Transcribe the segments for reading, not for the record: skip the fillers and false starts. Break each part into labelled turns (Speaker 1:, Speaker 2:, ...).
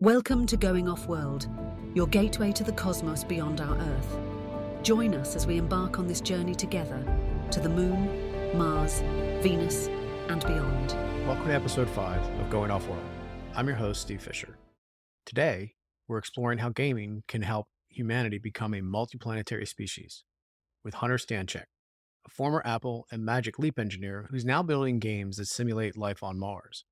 Speaker 1: Welcome to Going Off-World, your gateway to the cosmos beyond our Earth. Join us as we embark on this journey together to the Moon, Mars, Venus, and beyond.
Speaker 2: Welcome to episode 5 of Going Off-World. I'm your host, Steve Fisher. Today, we're exploring how gaming can help humanity become a multi-planetary species with Hunter Stanchek, a former Apple and Magic Leap engineer who's now building games that simulate life on Mars.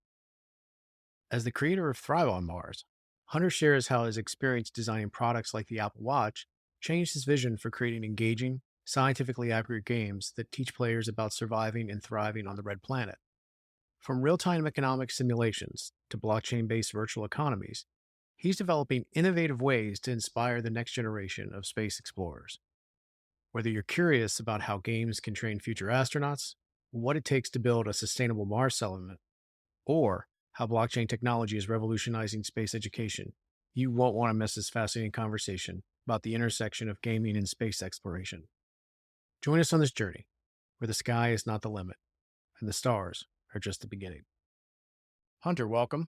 Speaker 2: As the creator of Thrive on Mars, Hunter shares how his experience designing products like the Apple Watch changed his vision for creating engaging, scientifically accurate games that teach players about surviving and thriving on the red planet. From real-time economic simulations to blockchain-based virtual economies, he's developing innovative ways to inspire the next generation of space explorers. Whether you're curious about how games can train future astronauts, what it takes to build a sustainable Mars settlement, or how blockchain technology is revolutionizing space education, you won't want to miss this fascinating conversation about the intersection of gaming and space exploration. Join us on this journey, where the sky is not the limit, and the stars are just the beginning. Hunter, welcome.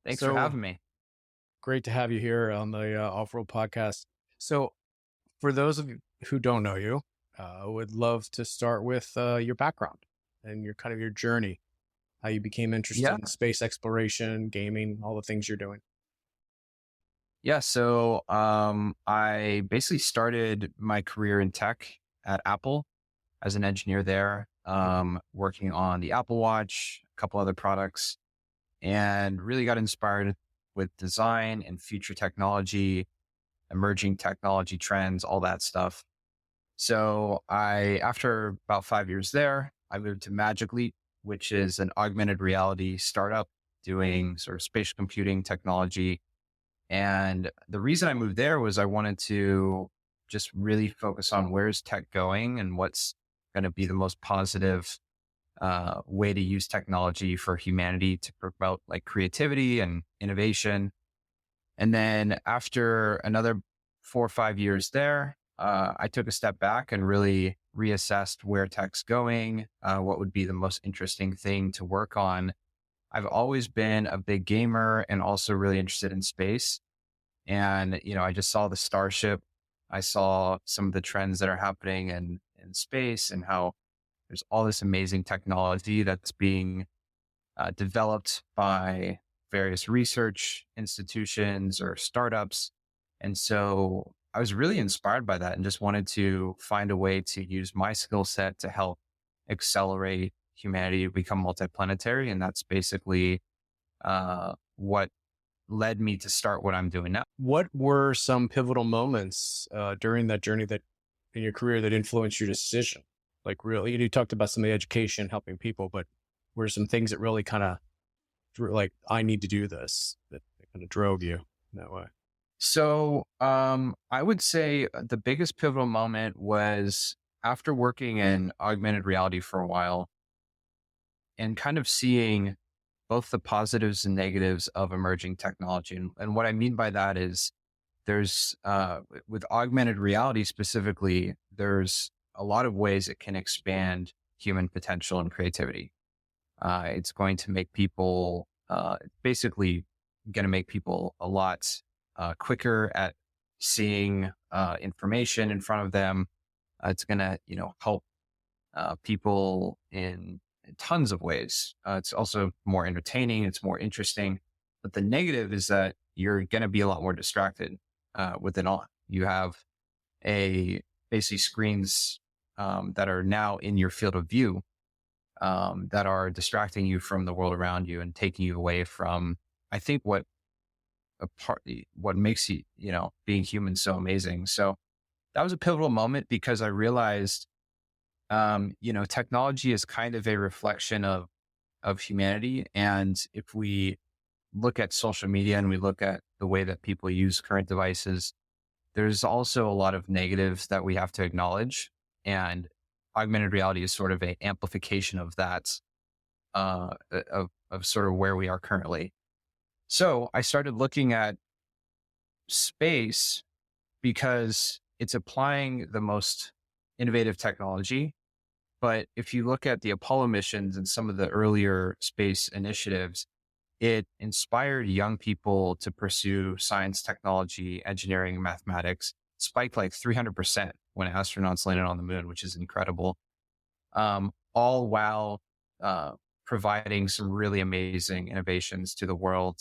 Speaker 3: Thanks for having me.
Speaker 2: Great to have you here on the Off-Road podcast. So, for those of you who don't know you, I would love to start with your background and your journey. How you became interested in space exploration, gaming, all the things you're doing.
Speaker 3: Yeah, so I basically started my career in tech at Apple as an engineer there, working on the Apple Watch, a couple other products, and really got inspired with design and future technology, emerging technology trends, all that stuff. So after about 5 years there, I moved to Magic Leap, which is an augmented reality startup doing sort of spatial computing technology. And the reason I moved there was I wanted to just really focus on where's tech going and what's going to be the most positive way to use technology for humanity to promote like creativity and innovation. And then after another 4 or 5 years there, I took a step back and really reassessed where tech's going, what would be the most interesting thing to work on. I've always been a big gamer and also really interested in space. And, I just saw the Starship. I saw some of the trends that are happening in space and how there's all this amazing technology that's being developed by various research institutions or startups. And so I was really inspired by that and just wanted to find a way to use my skill set to help accelerate humanity to become multi-planetary. And that's basically what led me to start what I'm doing now.
Speaker 2: What were some pivotal moments during that journey that in your career that influenced your decision? Like really, you talked about some of the education, helping people, but were some things that really kind of like, I need to do this, that kind of drove you in that way?
Speaker 3: So I would say the biggest pivotal moment was after working in augmented reality for a while and kind of seeing both the positives and negatives of emerging technology. And what I mean by that is there's, with augmented reality specifically, there's a lot of ways it can expand human potential and creativity. It's going to make people, basically going to make people a lot quicker at seeing information in front of them. It's going to, help people in tons of ways. It's also more entertaining. It's more interesting. But the negative is that you're going to be a lot more distracted with it on. You have basically screens that are now in your field of view that are distracting you from the world around you and taking you away from, I think, what makes you, being human so amazing. So that was a pivotal moment because I realized, technology is kind of a reflection of humanity. And if we look at social media and we look at the way that people use current devices, there's also a lot of negatives that we have to acknowledge. And augmented reality is sort of an amplification of that, of sort of where we are currently. So I started looking at space because it's applying the most innovative technology. But if you look at the Apollo missions and some of the earlier space initiatives, it inspired young people to pursue science, technology, engineering, and mathematics. Spiked like 300% when astronauts landed on the moon, which is incredible. All while providing some really amazing innovations to the world.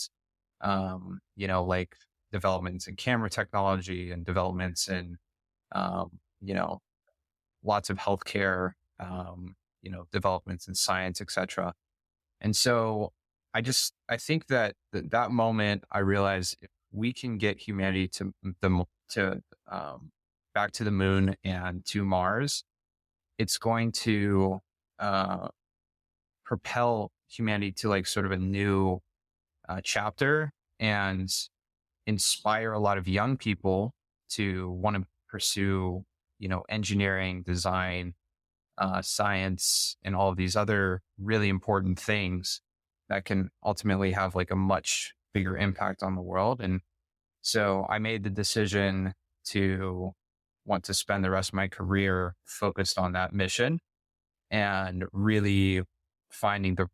Speaker 3: Like developments in camera technology and developments in, you know, lots of healthcare, developments in science, etc. And so I think that that moment I realized if we can get humanity to back to the moon and to Mars, it's going to uh, propel humanity to like sort of a new chapter and inspire a lot of young people to want to pursue, engineering, design, science, and all of these other really important things that can ultimately have like a much bigger impact on the world. And so I made the decision to want to spend the rest of my career focused on that mission and really finding the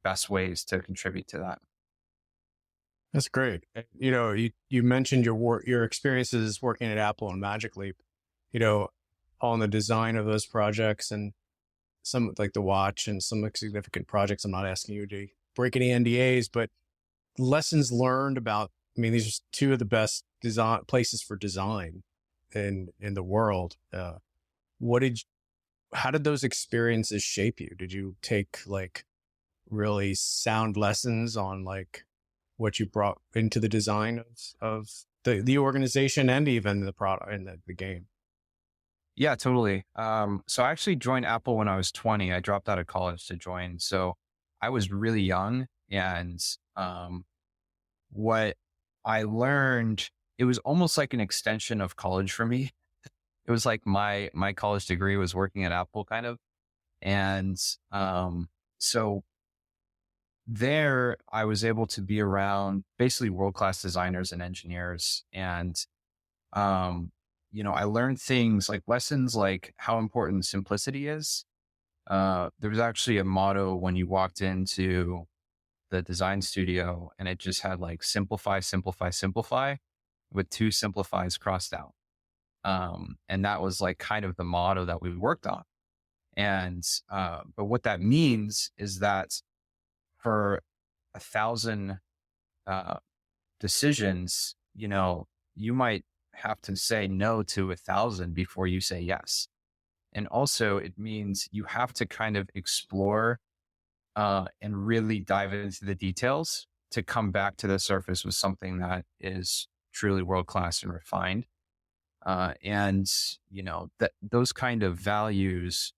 Speaker 3: best ways to contribute to that.
Speaker 2: That's great. You mentioned your experiences working at Apple and Magic Leap, on the design of those projects and some like the watch and some significant projects. I'm not asking you to break any NDAs, but lessons learned about, these are two of the best design places for design in the world. How did those experiences shape you? Did you take like really sound lessons on like what you brought into the design of the organization and even the product and the game?
Speaker 3: Yeah, totally. So I actually joined Apple when I was 20. I dropped out of college to join. So I was really young, and what I learned, it was almost like an extension of college for me. It was like my college degree was working at Apple kind of. And so there I was able to be around basically world-class designers and engineers. And, I learned things like lessons like how important simplicity is. There was actually a motto when you walked into the design studio and it just had like simplify, simplify, simplify with two simplifies crossed out. And that was like kind of the motto that we worked on. And, but what that means is that for 1,000, decisions, you might have to say no to 1,000 before you say yes. And also it means you have to kind of explore, and really dive into the details to come back to the surface with something that is truly world-class and refined. And that those kind of values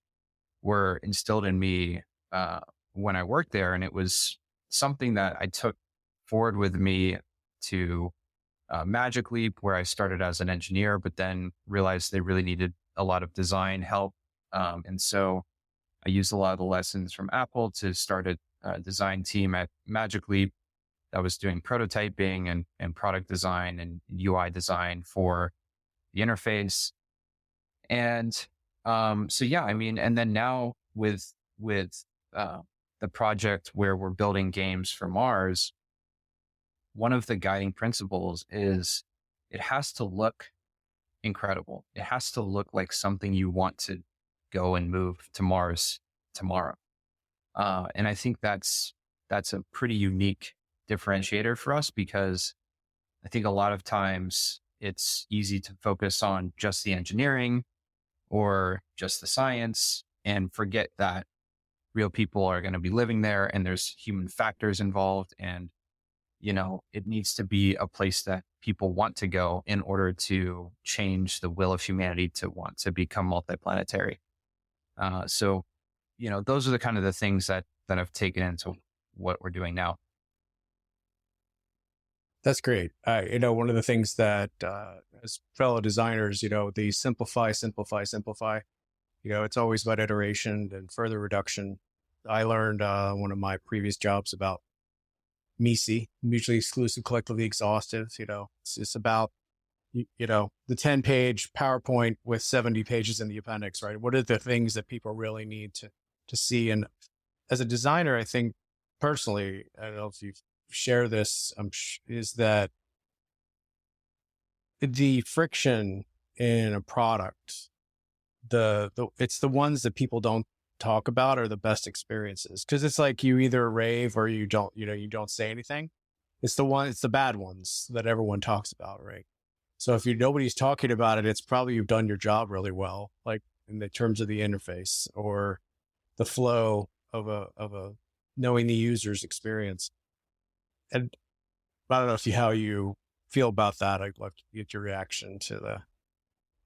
Speaker 3: were instilled in me, when I worked there. And it was something that I took forward with me to Magic Leap, where I started as an engineer, but then realized they really needed a lot of design help. And so I used a lot of the lessons from Apple to start a design team at Magic Leap that was doing prototyping and product design and UI design for the interface. And so yeah, and then now with the project where we're building games for Mars, one of the guiding principles is it has to look incredible. It has to look like something you want to go and move to Mars tomorrow. And I think that's a pretty unique differentiator for us, because I think a lot of times it's easy to focus on just the engineering or just the science and forget that real people are going to be living there and there's human factors involved. And, it needs to be a place that people want to go in order to change the will of humanity to want to become multi-planetary. So, those are the kind of the things that I've taken into what we're doing now.
Speaker 2: That's great. One of the things that, as fellow designers, the simplify, simplify, simplify, it's always about iteration and further reduction. I learned, one of my previous jobs about MISI, mutually exclusive, collectively exhaustive. It's about, the 10-page PowerPoint with 70 pages in the appendix, right? What are the things that people really need to see? And as a designer, I think personally, I don't know if you've share this, is that the friction in a product, it's the ones that people don't talk about are the best experiences. Cause it's like you either rave or you don't, you don't say anything. It's the bad ones that everyone talks about, right? So if nobody's talking about it, it's probably you've done your job really well, like in the terms of the interface or the flow of a knowing the user's experience. And I don't know how you feel about that. I'd love to get your reaction to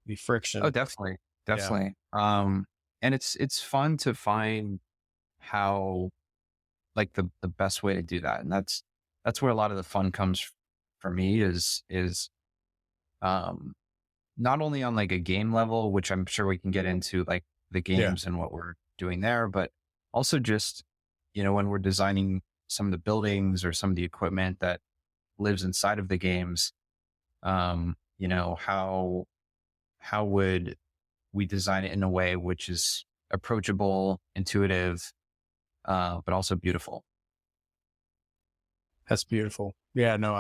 Speaker 2: the friction.
Speaker 3: Oh, definitely.
Speaker 2: Yeah.
Speaker 3: Definitely. And it's fun to find how, like, the best way to do that. And that's where a lot of the fun comes for me is um, not only on like a game level, which I'm sure we can get into, like the
Speaker 2: Yeah.
Speaker 3: games and what we're doing there, but also just, when we're designing some of the buildings or some of the equipment that lives inside of the games, how would we design it in a way which is approachable, intuitive, but also beautiful.
Speaker 2: That's beautiful. Yeah, no,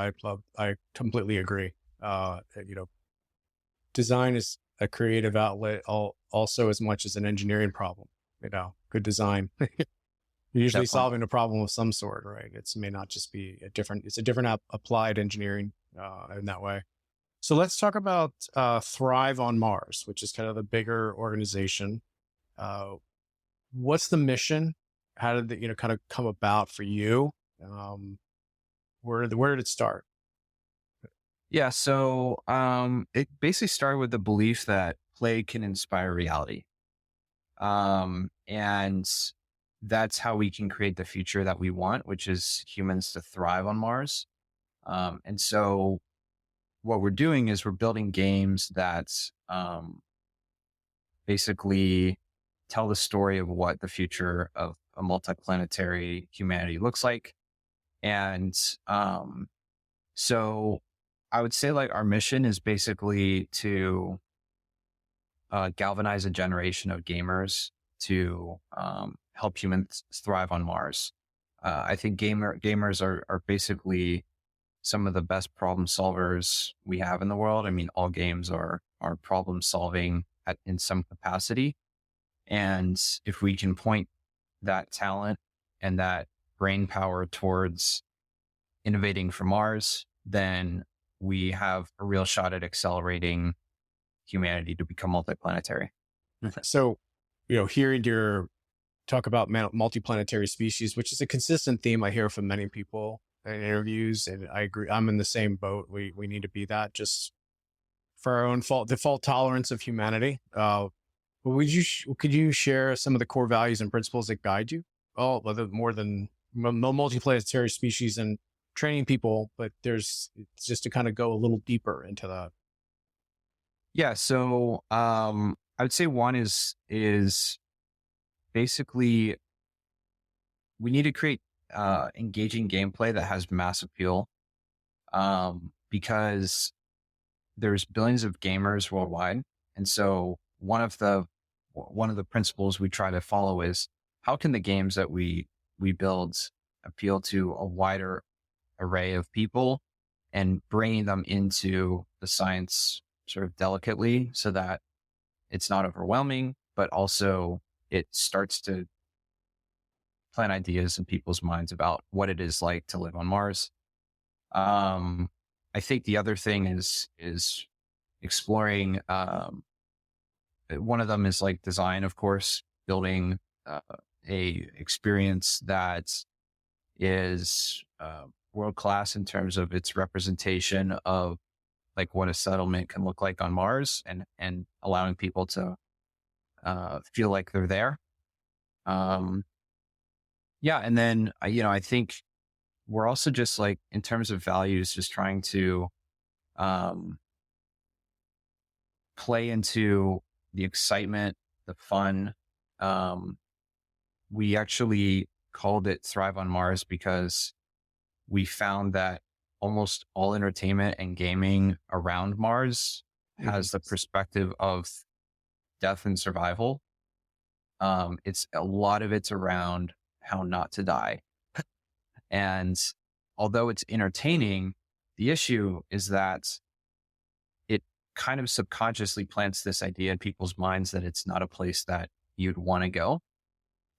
Speaker 2: I completely agree. Design is a creative outlet also as much as an engineering problem. Good design. You're usually
Speaker 3: Definitely.
Speaker 2: solving a problem of some sort, right? May not just be it's a different applied engineering in that way. So let's talk about Thrive on Mars, which is kind of the bigger organization. What's the mission? How did it, kind of come about for you? Where did it start?
Speaker 3: Yeah. So, it basically started with the belief that play can inspire reality. And that's how we can create the future that we want, which is humans to thrive on Mars. And so what we're doing is we're building games that, basically tell the story of what the future of a multi-planetary humanity looks like. And, so I would say like our mission is basically to galvanize a generation of gamers to help humans thrive on Mars. I think gamers are basically some of the best problem solvers we have in the world. I mean, all games are problem solving in some capacity. And if we can point that talent and that brain power towards innovating for Mars, then we have a real shot at accelerating humanity to become multi-planetary.
Speaker 2: So, hearing your talk about multi-planetary species, which is a consistent theme I hear from many people in interviews, and I agree. I'm in the same boat. We need to be that just for our own the fault tolerance of humanity. Could you share some of the core values and principles that guide you? Oh, whether more than multi-planetary species and training people, but it's just to kind of go a little deeper into that.
Speaker 3: Yeah. So, I would say one is basically we need to create engaging gameplay that has mass appeal, because there's billions of gamers worldwide. And so one of the principles we try to follow is how can the games that we build appeal to a wider array of people, and bringing them into the science sort of delicately so that it's not overwhelming, but also it starts to plant ideas in people's minds about what it is like to live on Mars. I think the other thing is exploring, one of them is like design, of course, building a experience that is world-class in terms of its representation of like what a settlement can look like on Mars, and allowing people to feel like they're there. Yeah. And then, I think we're also just like, in terms of values, just trying to play into the excitement, the fun. We actually called it Thrive on Mars because we found that almost all entertainment and gaming around Mars has the perspective of death and survival. It's a lot of it's around how not to die. And although it's entertaining, the issue is that it kind of subconsciously plants this idea in people's minds that it's not a place that you'd want to go.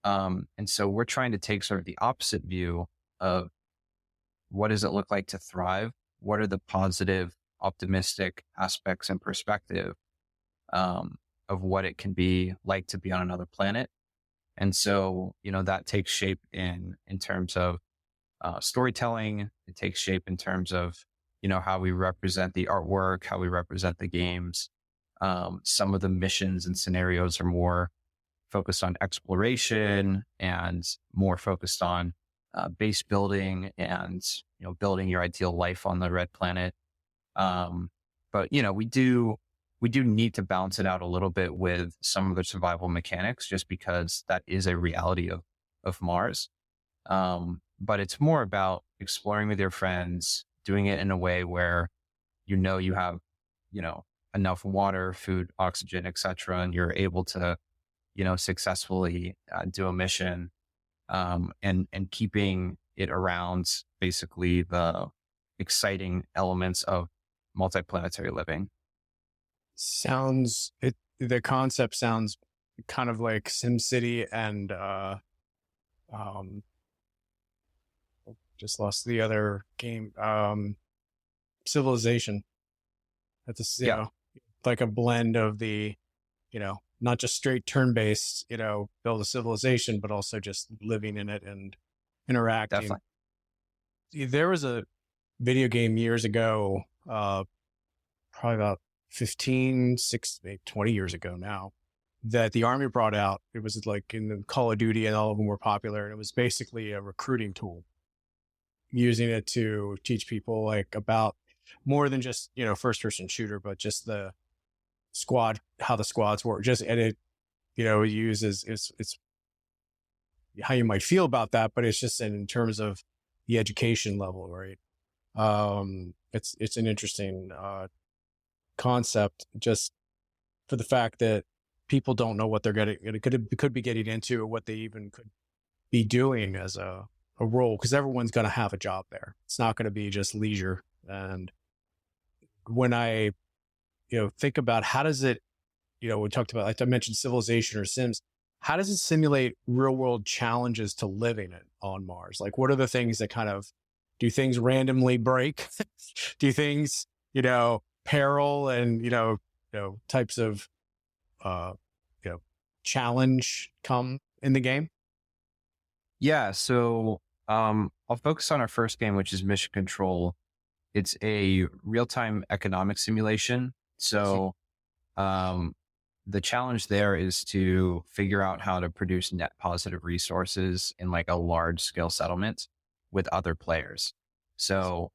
Speaker 3: And so we're trying to take sort of the opposite view of what does it look like to thrive? What are the positive, optimistic aspects and perspective of what it can be like to be on another planet? And so, that takes shape in terms of storytelling. It takes shape in terms of, how we represent the artwork, how we represent the games. Some of the missions and scenarios are more focused on exploration and more focused on base building and, building your ideal life on the red planet. But, we do need to balance it out a little bit with some of the survival mechanics, just because that is a reality of Mars. But it's more about exploring with your friends, doing it in a way where, you have, enough water, food, oxygen, etc. And you're able to, successfully do a mission, and keeping it around basically the exciting elements of multi-planetary living.
Speaker 2: The concept sounds kind of like SimCity and just lost the other game, Civilization. That's like a blend of the, not just straight turn-based, build a civilization, but also just living in it and interacting.
Speaker 3: Definitely.
Speaker 2: There was a video game years ago, probably about 15, 20 years ago now, that the Army brought out. It was like in the Call of Duty, and all of them were popular. And it was basically a recruiting tool, using it to teach people like about more than just, first person shooter, but just the squad, how the squads work. And it, uses it's how you might feel about that, but it's just in terms of the education level, right? It's an interesting concept, just for the fact that people don't know what they're could be getting into, or what they even could be doing as a role, because everyone's going to have a job there. It's not going to be just leisure. And when I, think about how does it, we talked about, like I mentioned, Civilization or Sims, how does it simulate real world challenges to living on Mars? Like, what are the things that do things randomly break? Do things, peril and, types of, challenge come in the game?
Speaker 3: Yeah. So, I'll focus on our first game, which is Mission Control. It's a real-time economic simulation. So, the challenge there is to figure out how to produce net positive resources in like a large scale settlement with other players. So,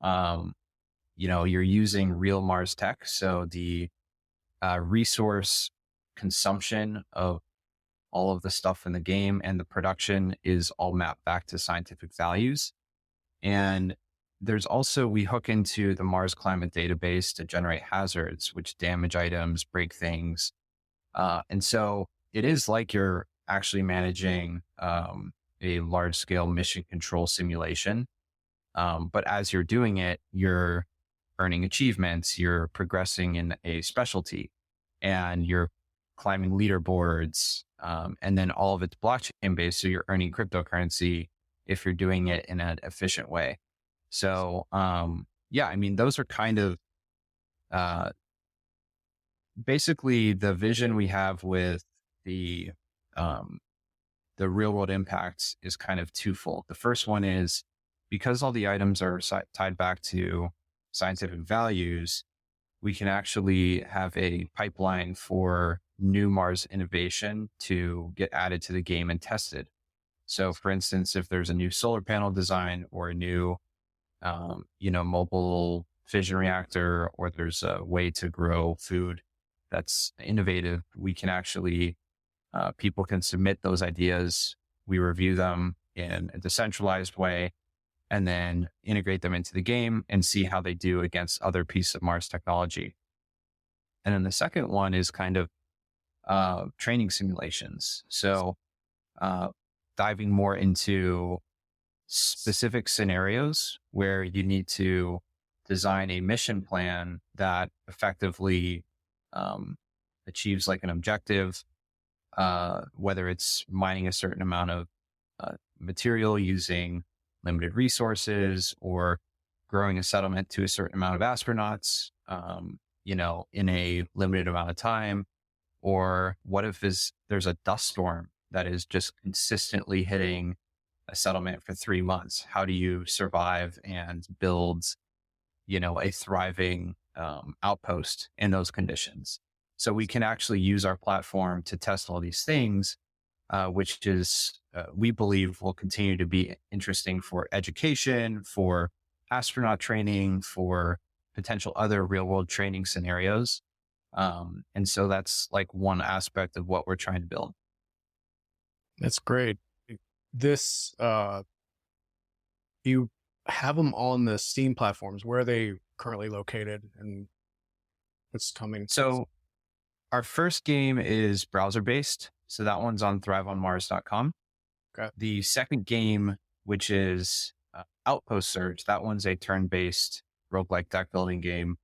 Speaker 3: you're using real Mars tech. So the resource consumption of all of the stuff in the game and the production is all mapped back to scientific values. And there's also, we hook into the Mars climate database to generate hazards, which damage items, break things. And so it is like you're actually managing a large scale mission control simulation. But as you're doing it, you're earning achievements, you're progressing in a specialty, and you're climbing leaderboards. And then all of it's blockchain based. So you're earning cryptocurrency if you're doing it in an efficient way. So, those are kind of, basically the vision we have with the real world impacts is kind of twofold. The first one is, because all the items are tied back to scientific values, we can actually have a pipeline for new Mars innovation to get added to the game and tested. So for instance, if there's a new solar panel design or a new, mobile fission reactor, or there's a way to grow food that's innovative, we can actually, people can submit those ideas. We review them in a decentralized way and then integrate them into the game and see how they do against other pieces of Mars technology. And then the second one is kind of training simulations. So diving more into specific scenarios where you need to design a mission plan that effectively achieves like an objective, whether it's mining a certain amount of material using limited resources or growing a settlement to a certain amount of astronauts, in a limited amount of time. Or what if there's a dust storm that is just consistently hitting a settlement for 3 months? How do you survive and build, a thriving outpost in those conditions? So we can actually use our platform to test all these things, which is, we believe will continue to be interesting for education, for astronaut training, for potential other real world training scenarios. And so that's like one aspect of what we're trying to build.
Speaker 2: That's great. This, you have them on the Steam platforms. Where are they currently located and what's coming?
Speaker 3: So our first game is browser based. So that one's on thriveonmars.com.
Speaker 2: Okay.
Speaker 3: The second game, which is Outpost Surge, that one's a turn-based roguelike deck building game.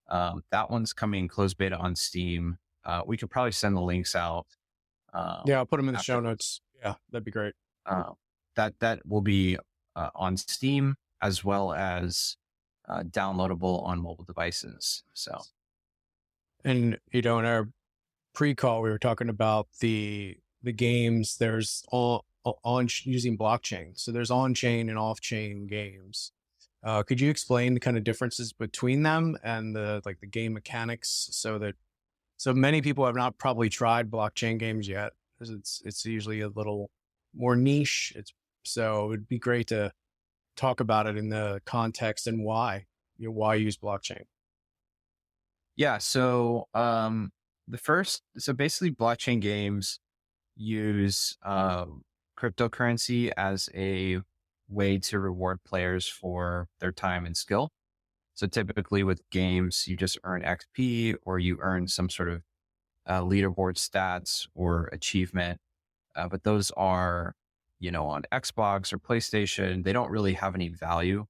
Speaker 3: That one's coming closed beta on Steam. We could probably send the links out.
Speaker 2: Yeah, I'll put them in the show notes. Yeah, that'd be great.
Speaker 3: That will be on Steam as well as downloadable on mobile devices. So,
Speaker 2: and in our pre-call, we were talking about the games. There's on using blockchain. So there's on-chain and off-chain games. Could you explain the kind of differences between them and the game mechanics so many people have not probably tried blockchain games yet, because it's usually a little more niche. So it'd be great to talk about it in the context and why use blockchain.
Speaker 3: Yeah. So, basically blockchain games use, cryptocurrency as a way to reward players for their time and skill. So typically with games, you just earn XP or you earn some sort of leaderboard stats or achievement. But those are, on Xbox or PlayStation, they don't really have any value.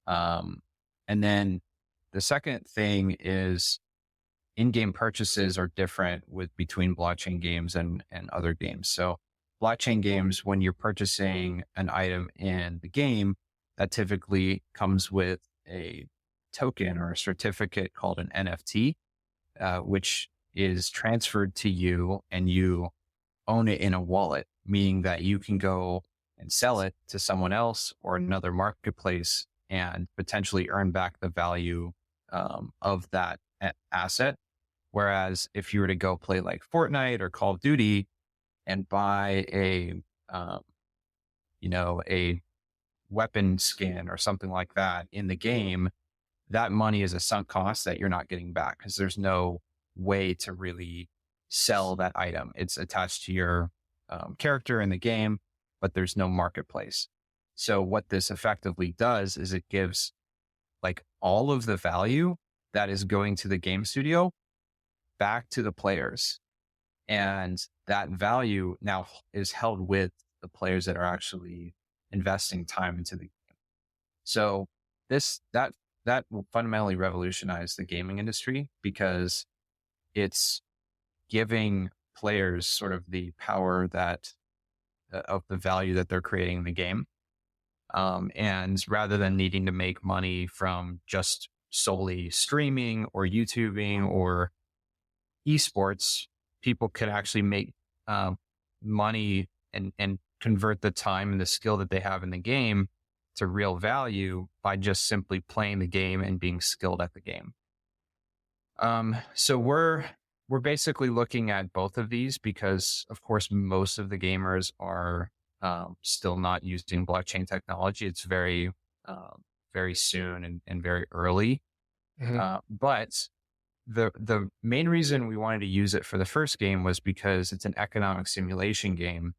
Speaker 3: And then the second thing is in-game purchases are different between blockchain games and other games. So blockchain games, when you're purchasing an item in the game, that typically comes with a token or a certificate called an NFT, which is transferred to you and you own it in a wallet, meaning that you can go and sell it to someone else or another marketplace and potentially earn back the value of that asset. Whereas if you were to go play like Fortnite or Call of Duty and buy a weapon skin or something like that in the game, that money is a sunk cost that you're not getting back because there's no way to really sell that item. It's attached to your character in the game, but there's no marketplace. So what this effectively does is it gives like all of the value that is going to the game studio back to the players. And that value now is held with the players that are actually investing time into the game. So that will fundamentally revolutionize the gaming industry because it's giving players sort of the power that of the value that they're creating in the game. And rather than needing to make money from just solely streaming or YouTubing or esports, people could actually make money and convert the time and the skill that they have in the game to real value by just simply playing the game and being skilled at the game. So we're basically looking at both of these because, of course, most of the gamers are still not using blockchain technology. It's very, very soon and very early. Mm-hmm. But the main reason we wanted to use it for the first game was because it's an economic simulation game.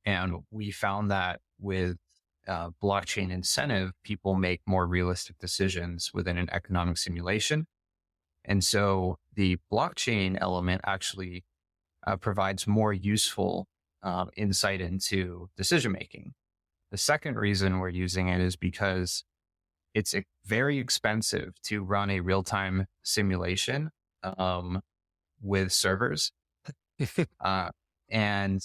Speaker 3: And we found that with blockchain incentive, people make more realistic decisions within an economic simulation. And so the blockchain element actually provides more useful insight into decision making. The second reason we're using it is because it's very expensive to run a real-time simulation with servers. And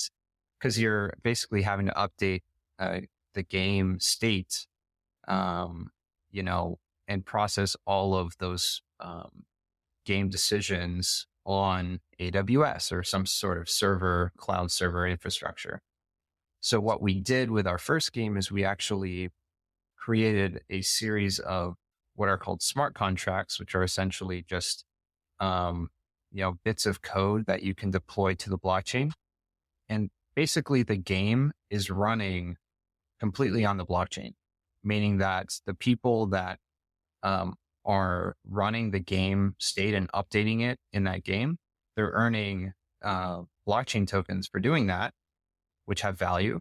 Speaker 3: because you're basically having to update the game state, and process all of those game decisions on AWS or some sort of cloud server infrastructure. So what we did with our first game is we actually created a series of what are called smart contracts, which are essentially just, bits of code that you can deploy to the blockchain. And basically the game is running completely on the blockchain, meaning that the people that are running the game state and updating it in that game, they're earning blockchain tokens for doing that, which have value.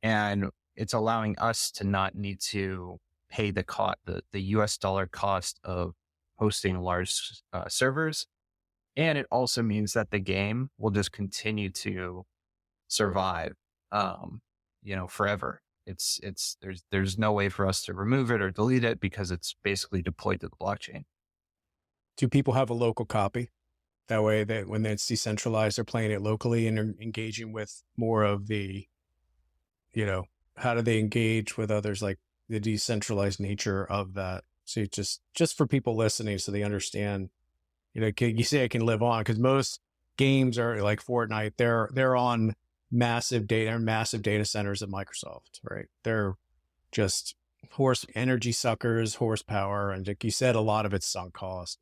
Speaker 3: And it's allowing us to not need to pay the US dollar cost of hosting large servers. And it also means that the game will just continue to survive, forever. There's no way for us to remove it or delete it because it's basically deployed to the blockchain.
Speaker 2: Do people have a local copy? That way that when it's decentralized, they're playing it locally and they're engaging with more of the, how do they engage with others, like the decentralized nature of that? So just for people listening, so they understand, you say it can live on, because most games are like Fortnite. They're on massive data centers at Microsoft, right? They're just energy suckers, horsepower. And like you said, a lot of it's sunk cost.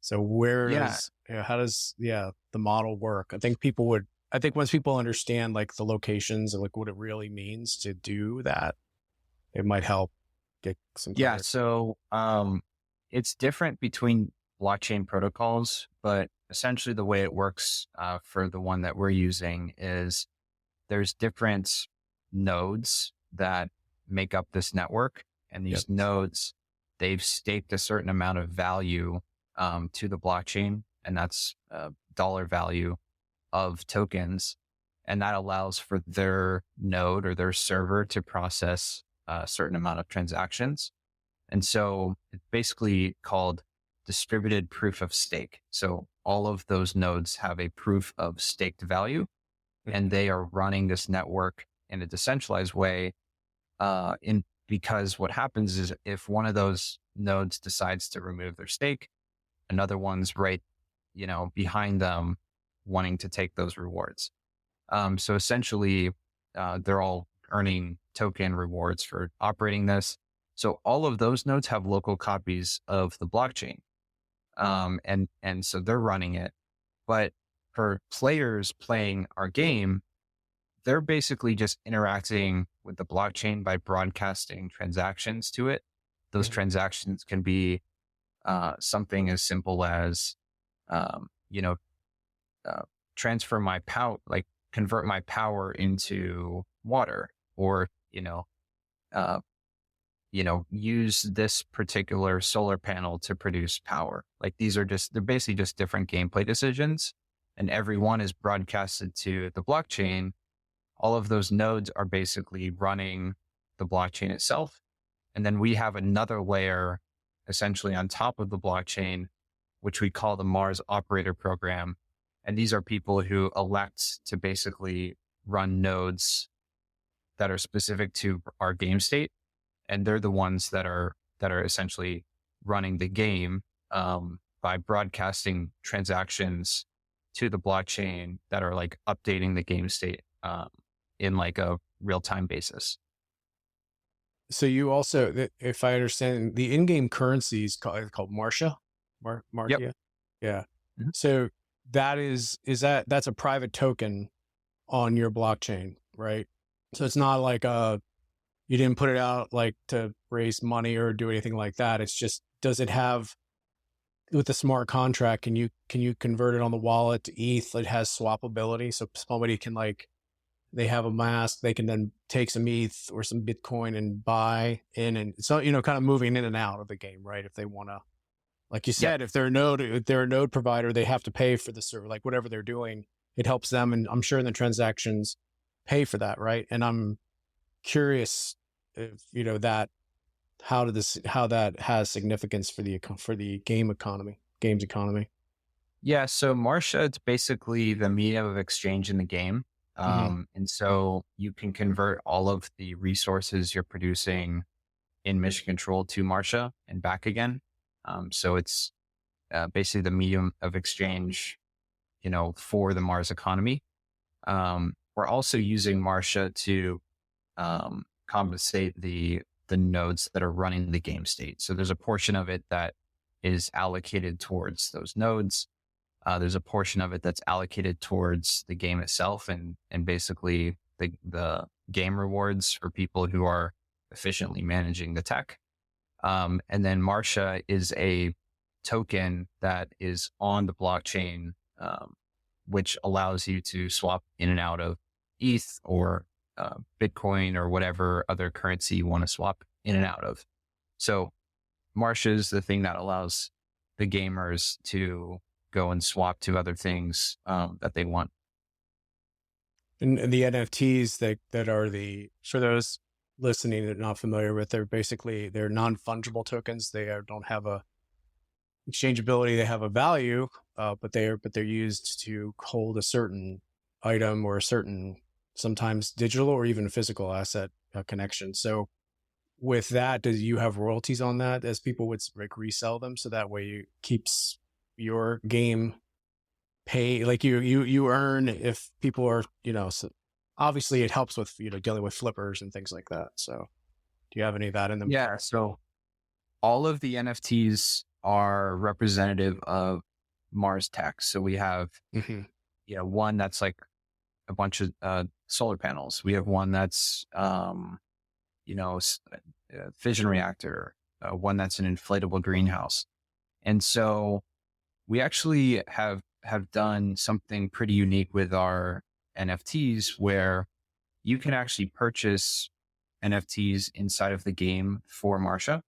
Speaker 2: So how does the model work? I think once people understand like the locations and like what it really means to do that, it might help get some clarity.
Speaker 3: Yeah. So, it's different between blockchain protocols, but essentially the way it works, for the one that we're using is there's different nodes that make up this network. And these nodes, they've staked a certain amount of value to the blockchain, and that's dollar value of tokens. And that allows for their node or their server to process a certain amount of transactions. And so it's basically called distributed proof of stake. So all of those nodes have a proof of staked value, and they are running this network in a decentralized way. Because what happens is if one of those nodes decides to remove their stake, another one's right, behind them wanting to take those rewards. So essentially, they're all earning token rewards for operating this. So all of those nodes have local copies of the blockchain. And so they're running it. But for players playing our game, they're basically just interacting with the blockchain by broadcasting transactions to it. Those transactions can be something as simple as, transfer my power, like convert my power into water, or, use this particular solar panel to produce power. Like they're basically just different gameplay decisions, and every one is broadcasted to the blockchain. All of those nodes are basically running the blockchain itself. And then we have another layer essentially on top of the blockchain, which we call the Mars operator program. And these are people who elect to basically run nodes that are specific to our game state. And they're the ones that are essentially running the game by broadcasting transactions to the blockchain that are like updating the game state in like a real-time basis.
Speaker 2: So you also, if I understand, the in-game currency is called Martia? Martia?
Speaker 3: Yep.
Speaker 2: Yeah.
Speaker 3: Mm-hmm.
Speaker 2: So that's a private token on your blockchain, right? So it's not like you didn't put it out like to raise money or do anything like that. It's just, does it have, with the smart contract, can you convert it on the wallet to ETH? It has swappability. So somebody can they have a mask, they can then take some ETH or some Bitcoin and buy in, and so, kind of moving in and out of the game, right? If they want to, like you said, if they're a node provider, they have to pay for the server, like whatever they're doing, it helps them. And I'm sure the transactions pay for that, right? And curious if, that how that has significance for the games economy.
Speaker 3: Yeah, so Martia, it's basically the medium of exchange in the game.
Speaker 2: Hmm.
Speaker 3: And so you can convert all of the resources you're producing in mission control to Martia and back again. So it's basically the medium of exchange, for the Mars economy. We're also using Martia to compensate the nodes that are running the game state. So there's a portion of it that is allocated towards those nodes. There's a portion of it that's allocated towards the game itself and basically the game rewards for people who are efficiently managing the tech. And then Martia is a token that is on the blockchain, which allows you to swap in and out of ETH or Bitcoin or whatever other currency you want to swap in and out of. So Martia is the thing that allows the gamers to go and swap to other things that they want.
Speaker 2: And the NFTs that are for those listening that are not familiar with, they're non-fungible tokens. They don't have a exchangeability. They have a value, but they're used to hold a certain item or a certain, sometimes digital or even physical asset connection. So with that, do you have royalties on that as people would resell them? So that way it keeps your game pay, like you earn if people are, so obviously it helps with, dealing with flippers and things like that. So do you have any of that in them?
Speaker 3: Yeah. So all of the NFTs are representative of Mars tech. So we have, one that's like a bunch of solar panels. We have one that's, a fission reactor, one that's an inflatable greenhouse. And so we actually have done something pretty unique with our NFTs where you can actually purchase NFTs inside of the game for Martia.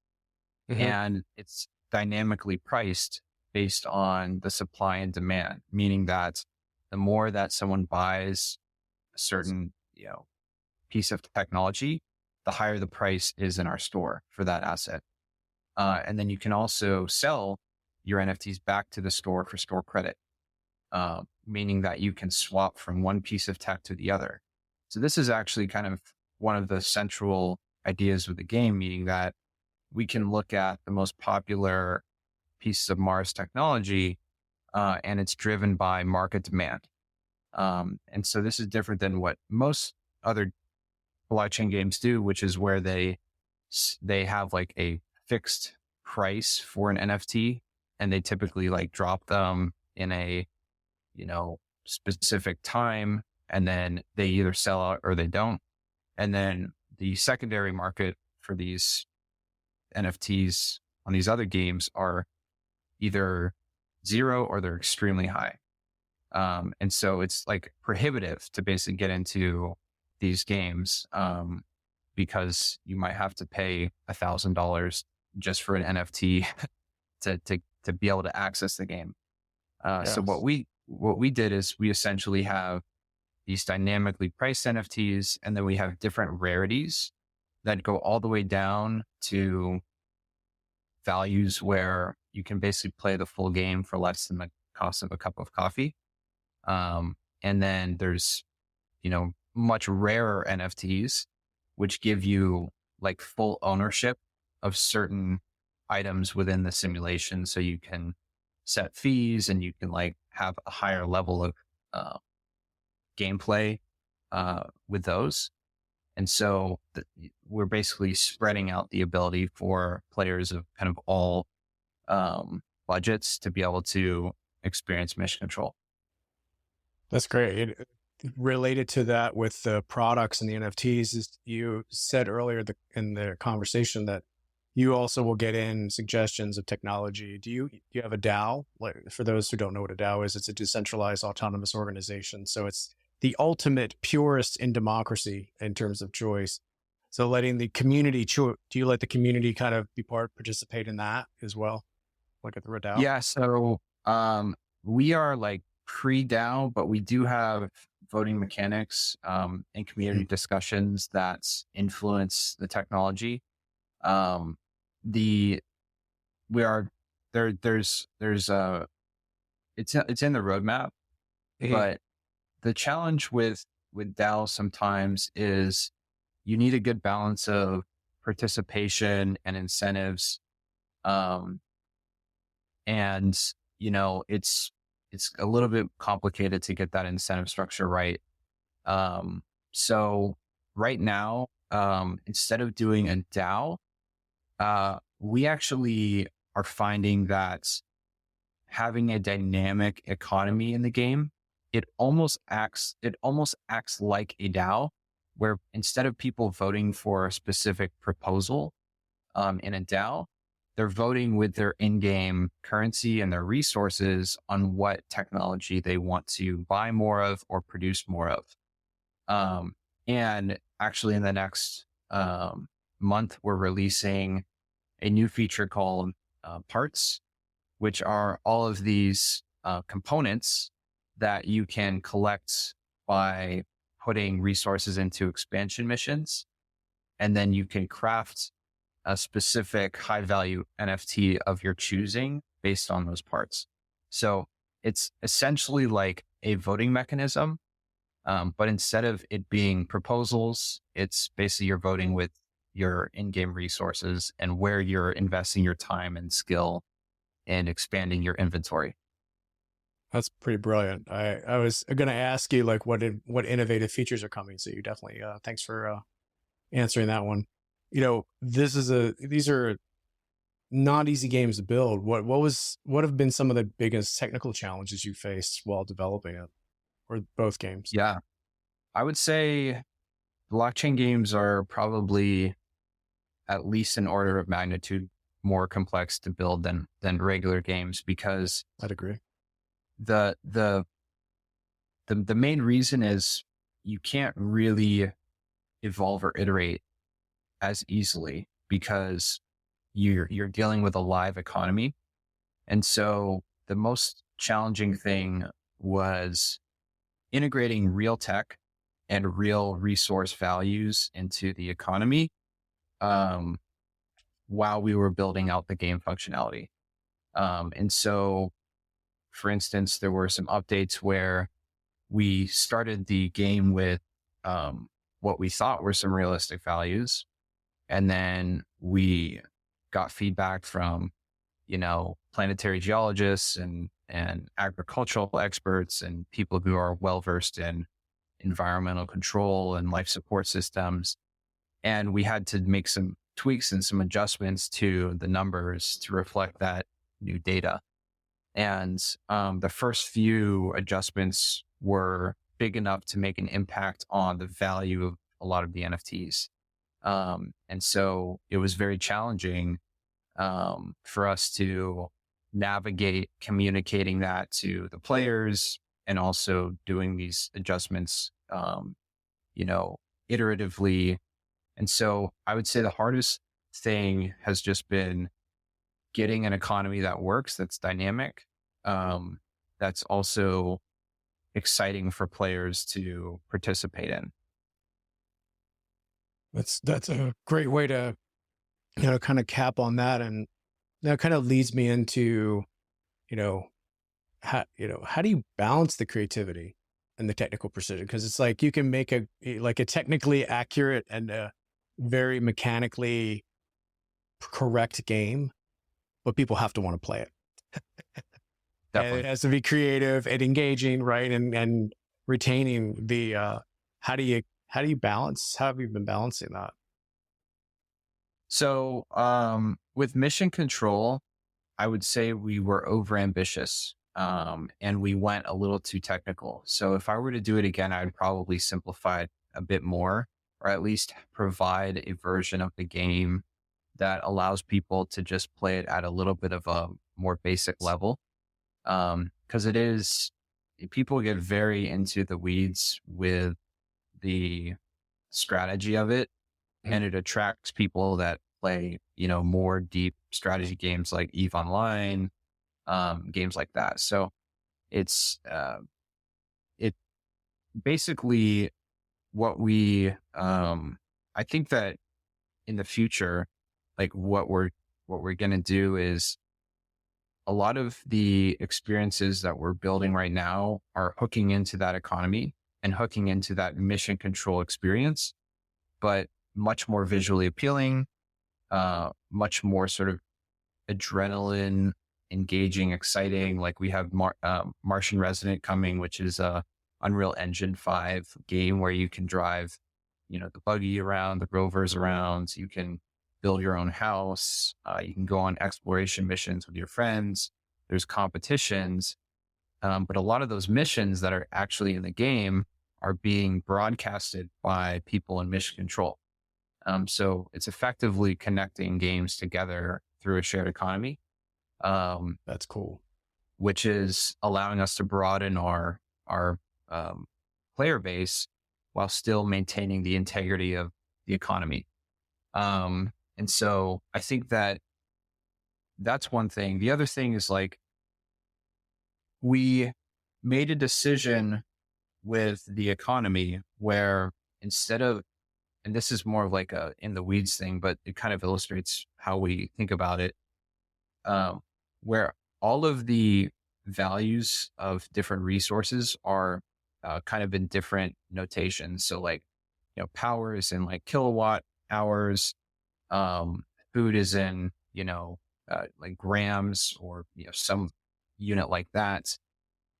Speaker 3: And it's dynamically priced based on the supply and demand, meaning that the more that someone buys a certain, piece of technology, the higher the price is in our store for that asset. And then you can also sell your NFTs back to the store for store credit, meaning that you can swap from one piece of tech to the other. So this is actually kind of one of the central ideas with the game, meaning that we can look at the most popular pieces of Mars technology, and it's driven by market demand. And so this is different than what most other blockchain games do, which is where they have like a fixed price for an NFT, and they typically like drop them in a, specific time, and then they either sell out or they don't. And then the secondary market for these NFTs on these other games are either zero or they're extremely high. And so it's like prohibitive to basically get into these games, because you might have to pay $1,000 just for an NFT to be able to access the game.
Speaker 2: Yes.
Speaker 3: So what we did is we essentially have these dynamically priced NFTs, and then we have different rarities that go all the way down to values where you can basically play the full game for less than the cost of a cup of coffee. And then there's, much rarer NFTs, which give you like full ownership of certain items within the simulation. So you can set fees and you can like have a higher level of gameplay with those. And so we're basically spreading out the ability for players of kind of all budgets to be able to experience mission control.
Speaker 2: That's great. Related to that with the products and the NFTs, is you said earlier in the conversation that you also will get in suggestions of technology. Do you have a DAO? Like, for those who don't know what a DAO is, it's a decentralized autonomous organization. So it's the ultimate purest in democracy in terms of choice. So letting the community do you let the community kind of participate in that as well? Like at the DAO?
Speaker 3: Yeah. So we are like pre-DAO, but we do have voting mechanics and community discussions that influence the technology. The we are there. There's it's in the roadmap, but the challenge with DAO sometimes is you need a good balance of participation and incentives. And it's a little bit complicated to get that incentive structure right. So right now, instead of doing a DAO, we actually are finding that having a dynamic economy in the game, it almost acts like a DAO, where instead of people voting for a specific proposal in a DAO, they're voting with their in-game currency and their resources on what technology they want to buy more of or produce more of. And actually in the next month, we're releasing a new feature called parts, which are all of these components that you can collect by putting resources into expansion missions. And then you can craft a specific high value NFT of your choosing based on those parts. So it's essentially like a voting mechanism. But instead of it being proposals, it's basically you're voting with your in-game resources and where you're investing your time and skill and expanding your inventory.
Speaker 2: That's pretty brilliant. I was going to ask you like what innovative features are coming. So you definitely, thanks for answering that one. These are not easy games to build. What have been some of the biggest technical challenges you faced while developing it, or both games?
Speaker 3: Yeah, I would say blockchain games are probably at least an order of magnitude more complex to build than regular games, because
Speaker 2: I'd agree.
Speaker 3: The main reason is you can't really evolve or iterate as easily because you're dealing with a live economy. And so the most challenging thing was integrating real tech and real resource values into the economy while we were building out the game functionality. And so, for instance, there were some updates where we started the game with what we thought were some realistic values. And then we got feedback from, planetary geologists and agricultural experts and people who are well-versed in environmental control and life support systems. And we had to make some tweaks and some adjustments to the numbers to reflect that new data. And the first few adjustments were big enough to make an impact on the value of a lot of the NFTs. And so it was very challenging for us to navigate communicating that to the players and also doing these adjustments, iteratively. And so I would say the hardest thing has just been getting an economy that works, that's dynamic, that's also exciting for players to participate in.
Speaker 2: That's a great way to, kind of cap on that. And that kind of leads me into, how do you balance the creativity and the technical precision? Because it's like you can make a technically accurate and a very mechanically correct game, but people have to want to play it. And it has to be creative and engaging, right? And retaining the how do you balance? How have you been balancing that?
Speaker 3: So with mission control, I would say we were overambitious and we went a little too technical. So if I were to do it again, I'd probably simplify it a bit more, or at least provide a version of the game that allows people to just play it at a little bit of a more basic level. Because people get very into the weeds with the strategy of it, and it attracts people that play, more deep strategy games like EVE Online, games like that. So it's basically what we, I think that in the future, like what we're going to do is a lot of the experiences that we're building right now are hooking into that economy and hooking into that mission control experience, but much more visually appealing, much more sort of adrenaline engaging, exciting. Like we have Martian Resident coming, which is a Unreal Engine 5 game where you can drive, the buggy around, the rovers around. You can build your own house. You can go on exploration missions with your friends. There's competitions. But a lot of those missions that are actually in the game are being broadcasted by people in mission control. So it's effectively connecting games together through a shared economy.
Speaker 2: That's cool.
Speaker 3: Which is allowing us to broaden our player base while still maintaining the integrity of the economy. And so I think that that's one thing. The other thing is like, we made a decision with the economy where instead of, and this is more of like a in the weeds thing, but it kind of illustrates how we think about it, where all of the values of different resources are kind of in different notations. So like, power is in like kilowatt hours, food is in, like grams or, some unit like that,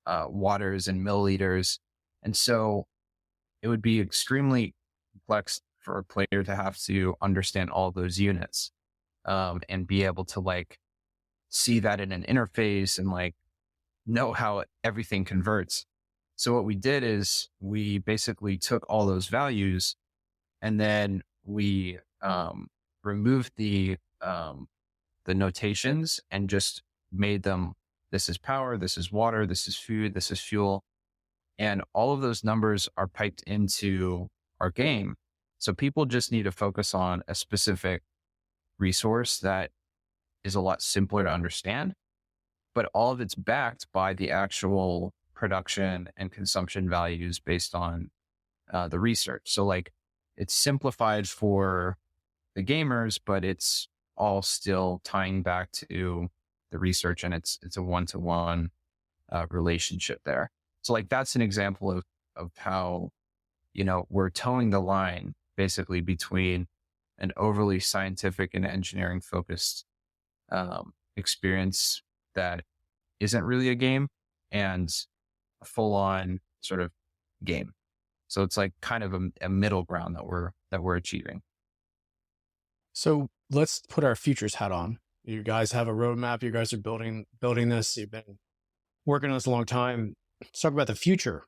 Speaker 3: water is in milliliters. And so it would be extremely complex for a player to have to understand all those units, and be able to like see that in an interface and like know how everything converts. So what we did is we basically took all those values and then we removed the notations and just made them, this is power, this is water, this is food, this is fuel. And all of those numbers are piped into our game. So people just need to focus on a specific resource that is a lot simpler to understand, but all of it's backed by the actual production and consumption values based on the research. So like it's simplified for the gamers, but it's all still tying back to the research, and it's a one-to-one relationship there. So like that's an example of how, we're towing the line basically between an overly scientific and engineering focused experience that isn't really a game and a full on sort of game. So it's like kind of a middle ground that we're achieving.
Speaker 2: So let's put our futures hat on. You guys have a roadmap. You guys are building this. You've been working on this a long time. Let's talk about the future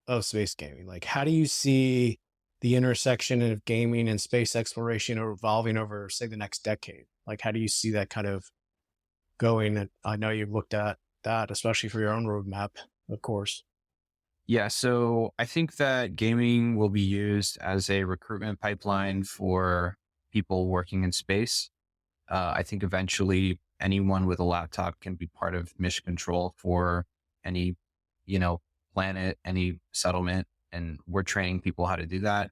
Speaker 2: of space gaming. Like, how do you see the intersection of gaming and space exploration evolving over, say, the next decade? Like, how do you see that kind of going? And I know you've looked at that, especially for your own roadmap, of course.
Speaker 3: Yeah. So I think that gaming will be used as a recruitment pipeline for people working in space. I think eventually anyone with a laptop can be part of mission control for any, planet, any settlement, and we're training people how to do that.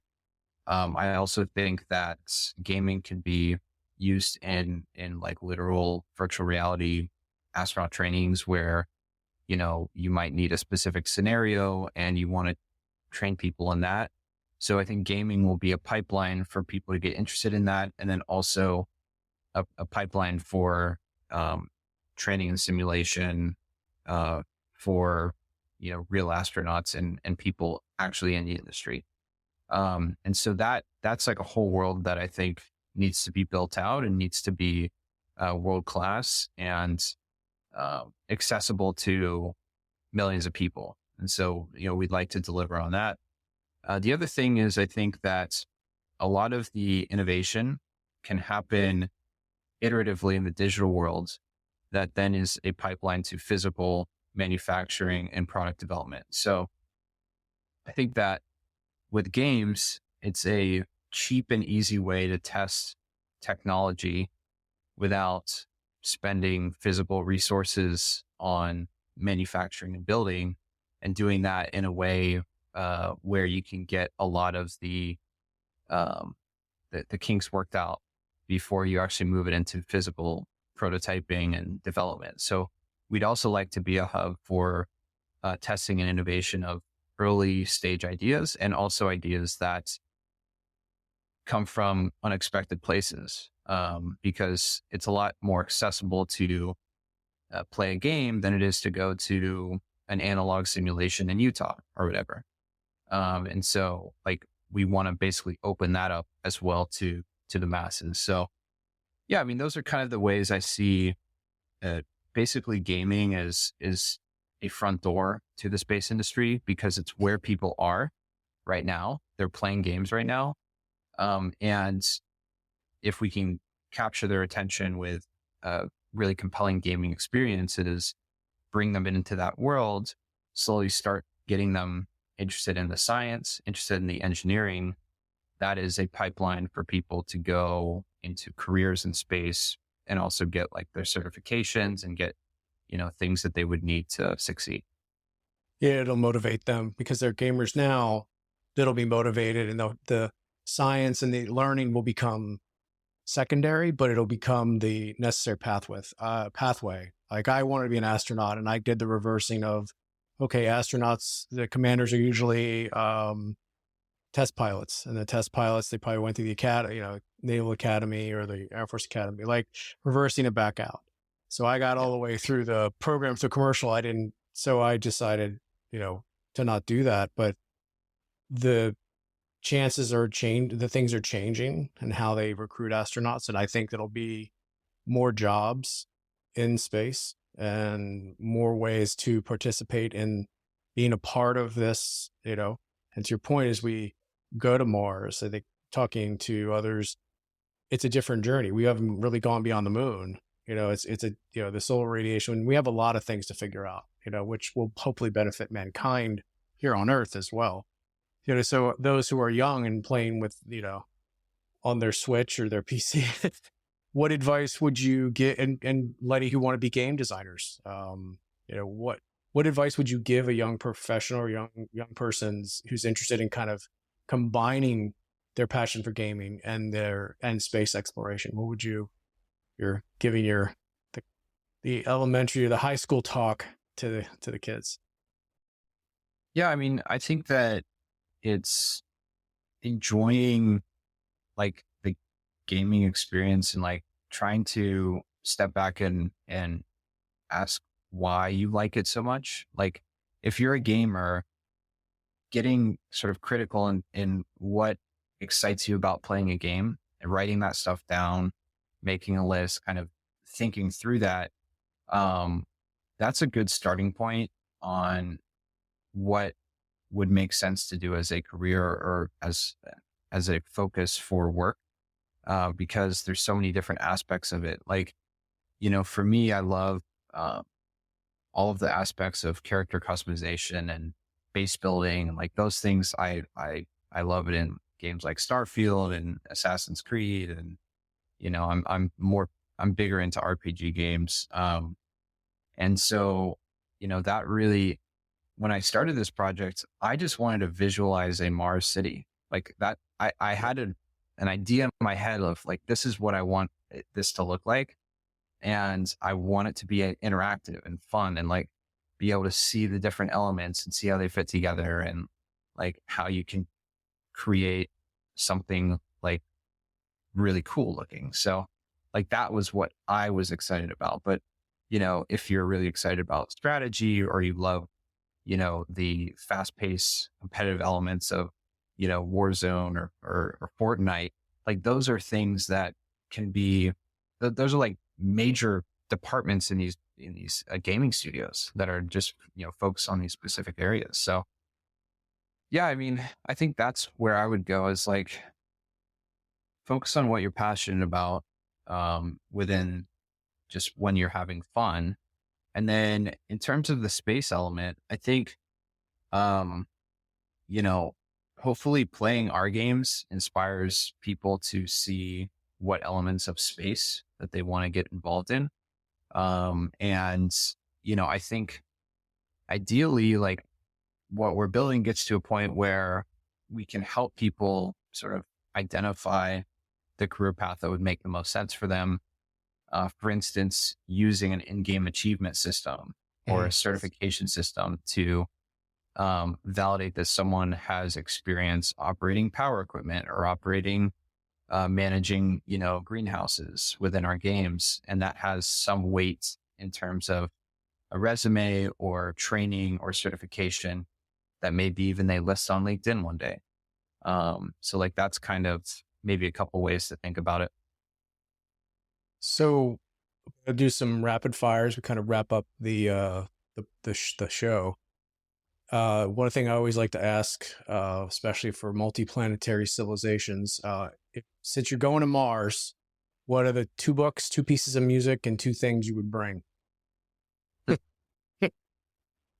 Speaker 3: I also think that gaming can be used in like literal virtual reality astronaut trainings where, you might need a specific scenario and you want to train people in that. So I think gaming will be a pipeline for people to get interested in that. And then also a pipeline for training and simulation for, real astronauts and people actually in the industry. And so that's like a whole world that I think needs to be built out and needs to be world-class and accessible to millions of people. And so, we'd like to deliver on that. The other thing is, I think that a lot of the innovation can happen iteratively in the digital world that then is a pipeline to physical manufacturing and product development. So I think that with games, it's a cheap and easy way to test technology without spending physical resources on manufacturing and building, and doing that in a way where you can get a lot of um, the kinks worked out before you actually move it into physical prototyping and development. So we'd also like to be a hub for testing and innovation of early stage ideas, and also ideas that come from unexpected places, because it's a lot more accessible to play a game than it is to go to an analog simulation in Utah or whatever. And so like we want to basically open that up as well to the masses. So yeah, I mean, those are kind of the ways I see basically gaming is a front door to the space industry, because it's where people are right now. They're playing games right now. And if we can capture their attention with really compelling gaming experiences, bring them into that world, slowly start getting them interested in the science, interested in the engineering, that is a pipeline for people to go into careers in space and also get like their certifications and get, things that they would need to succeed.
Speaker 2: Yeah, it'll motivate them because they're gamers now. That'll be motivated, and the science and the learning will become secondary, but it'll become the necessary pathway. Like I wanted to be an astronaut, and I did the reversing of, okay, astronauts, the commanders are usually test pilots, and the test pilots, they probably went to the academy, Naval Academy or the Air Force Academy, like reversing it back out. So I got all the way through the program to commercial. So I decided, to not do that, but the chances are the things are changing and how they recruit astronauts. And I think there'll be more jobs in space and more ways to participate in being a part of this, and to your point, as we go to Mars, I think talking to others, it's a different journey. We haven't really gone beyond the moon. It's the solar radiation. We have a lot of things to figure out, which will hopefully benefit mankind here on Earth as well. So those who are young and playing with, on their Switch or their PC, what advice would you give? And Letty, who want to be game designers, what advice would you give a young professional or young person who's interested in kind of combining their passion for gaming and space exploration? What would you're giving the elementary or the high school talk to the kids?
Speaker 3: Yeah, I mean, I think that it's enjoying like the gaming experience and like trying to step back and ask why you like it so much. Like if you're a gamer, getting sort of critical in what excites you about playing a game and writing that stuff down, making a list, kind of thinking through that. That's a good starting point on what would make sense to do as a career or as a focus for work, because there's so many different aspects of it. Like, for me, I love all of the aspects of character customization and base building, and like those things. I love it in games like Starfield and Assassin's Creed, and I'm bigger into RPG games, and so that really. When I started this project, I just wanted to visualize a Mars city like that. I had an idea in my head of like, this is what I want this to look like. And I want it to be interactive and fun and like be able to see the different elements and see how they fit together and like how you can create something like really cool looking. So like that was what I was excited about. But, if you're really excited about strategy or you love the fast paced competitive elements of, Warzone or Fortnite, like those are things that can be, those are like major departments in these gaming studios that are just, focused on these specific areas. So yeah, I mean, I think that's where I would go is like, focus on what you're passionate about, within just when you're having fun. And then in terms of the space element, I think, hopefully playing our games inspires people to see what elements of space that they want to get involved in. And, I think ideally, like what we're building gets to a point where we can help people sort of identify the career path that would make the most sense for them. For instance, using an in-game achievement system or a certification system to validate that someone has experience operating power equipment or operating, managing, greenhouses within our games. And that has some weight in terms of a resume or training or certification that maybe even they list on LinkedIn one day. So like that's kind of maybe a couple ways to think about it.
Speaker 2: So I'll do some rapid fires. We kind of wrap up the show. One thing I always like to ask, especially for multi-planetary civilizations, since you're going to Mars, what are the 2 books, 2 pieces of music, and 2 things you would bring?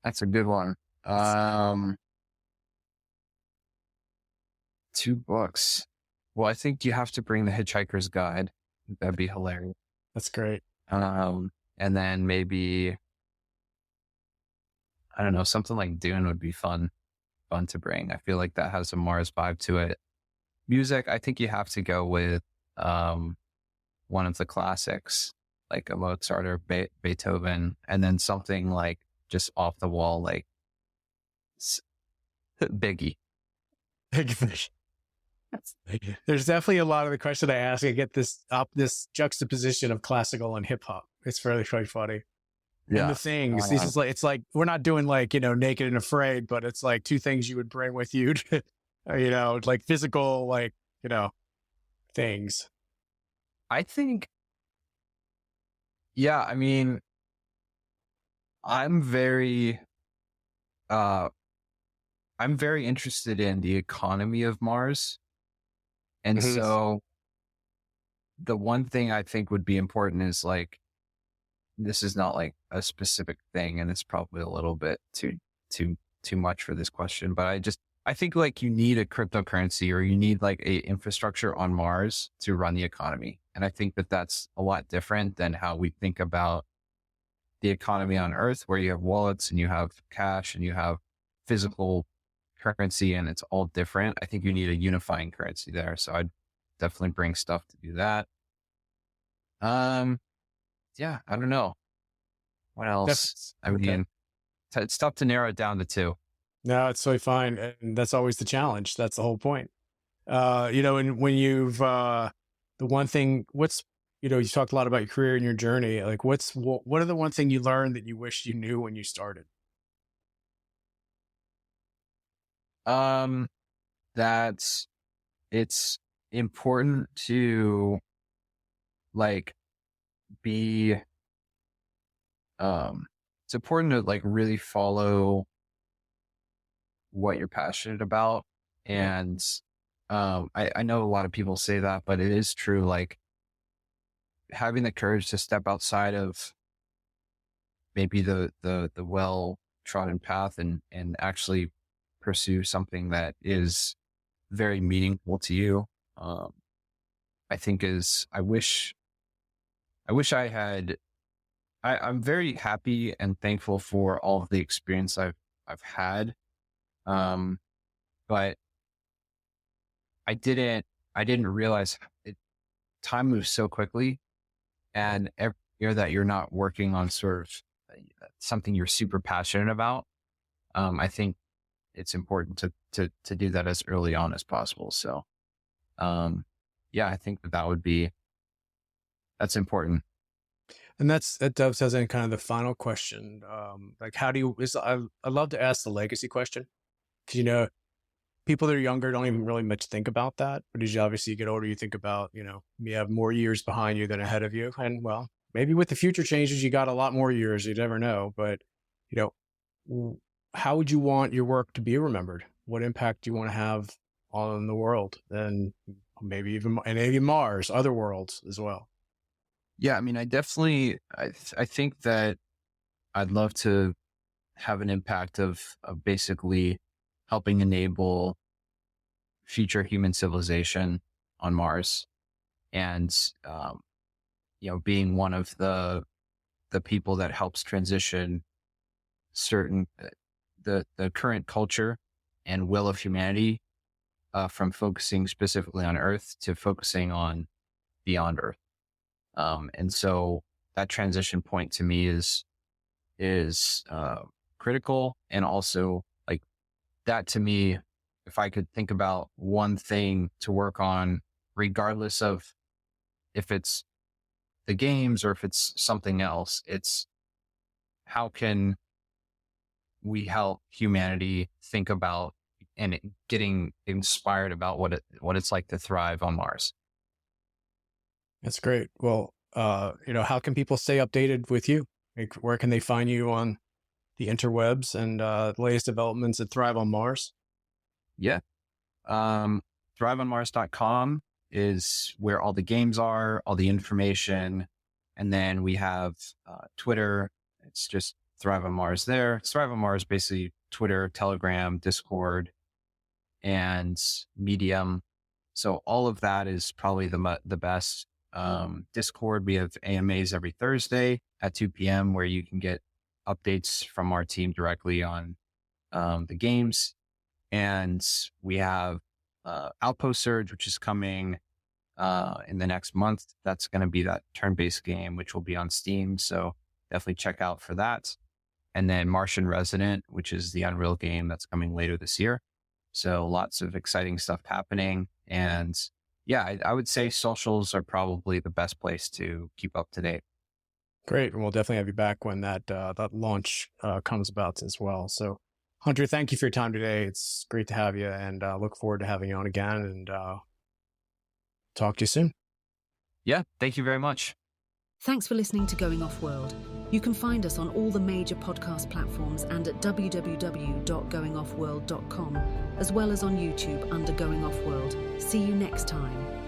Speaker 3: That's a good one. 2 books. Well, I think you have to bring The Hitchhiker's Guide. That'd be hilarious.
Speaker 2: That's great.
Speaker 3: And then maybe, I don't know, something like Dune would be fun to bring. I feel like that has a Mars vibe to it. Music, I think you have to go with one of the classics, like a Mozart or Beethoven, and then something like just off the wall, like Biggie.
Speaker 2: There's definitely a lot of the question I ask. I get this juxtaposition of classical and hip hop. It's really quite funny.
Speaker 3: Yeah.
Speaker 2: And the things, this is like, it's like, we're not doing like, Naked and Afraid, but it's like 2 things you would bring with you, to, like physical, like, things.
Speaker 3: I think, yeah, I mean, I'm very interested in the economy of Mars. And so the one thing I think would be important is like, this is not like a specific thing, and it's probably a little bit too much for this question, but I think like you need a cryptocurrency or you need like a infrastructure on Mars to run the economy. And I think that that's a lot different than how we think about the economy on Earth, where you have wallets and you have cash and you have physical currency, and it's all different. I think you need a unifying currency there. So I'd definitely bring stuff to do that. Yeah, I don't know. What else? I mean, it's tough to narrow it down to 2.
Speaker 2: No, it's totally fine. And that's always the challenge. That's the whole point. And when you've, the one thing, you talked a lot about your career and your journey. Like what are the one thing you learned that you wish you knew when you started?
Speaker 3: That it's important to like be, it's important to like really follow what you're passionate about. And, I know a lot of people say that, but it is true. Like having the courage to step outside of maybe the well trodden path and actually pursue something that is very meaningful to you. I think I'm very happy and thankful for all of the experience I've had. But I didn't realize time moves so quickly, and every year that you're not working on sort of something you're super passionate about, I think it's important to do that as early on as possible. So, yeah, I think that's important.
Speaker 2: And that dovetails in kind of the final question. Like, I love to ask the legacy question, because, people that are younger don't even really much think about that. But as you obviously get older, you think about, you have more years behind you than ahead of you. And well, maybe with the future changes, you got a lot more years. You never know. But, how would you want your work to be remembered? What impact do you want to have on the world, and maybe even Mars, other worlds as well?
Speaker 3: Yeah, I mean, I think that I'd love to have an impact of basically helping enable future human civilization on Mars, and being one of the people that helps transition certain the current culture and will of humanity from focusing specifically on Earth to focusing on beyond Earth. And so that transition point to me is critical. And also like that to me, if I could think about one thing to work on, regardless of if it's the games or if it's something else, it's how can we help humanity think about and getting inspired about what it's like to thrive on Mars.
Speaker 2: That's great. Well, how can people stay updated with you? Like, where can they find you on the interwebs and the latest developments at Thrive on Mars?
Speaker 3: Yeah. thriveonmars.com is where all the games are, all the information. And then we have Twitter. It's just Thrive on Mars there. It's Thrive on Mars, basically Twitter, Telegram, Discord, and Medium. So all of that is probably the best. Discord, we have AMAs every Thursday at 2 p.m. where you can get updates from our team directly on the games. And we have Outpost Surge, which is coming in the next month. That's going to be that turn-based game, which will be on Steam. So definitely check out for that. And then Martian Resident, which is the Unreal game that's coming later this year. So lots of exciting stuff happening. And yeah, I would say socials are probably the best place to keep up to date.
Speaker 2: Great. And we'll definitely have you back when that launch comes about as well. So Hunter, thank you for your time today. It's great to have you, and look forward to having you on again, and talk to you soon.
Speaker 3: Yeah, thank you very much.
Speaker 1: Thanks for listening to Going Off World. You can find us on all the major podcast platforms and at www.goingoffworld.com, as well as on YouTube under Going Off World. See you next time.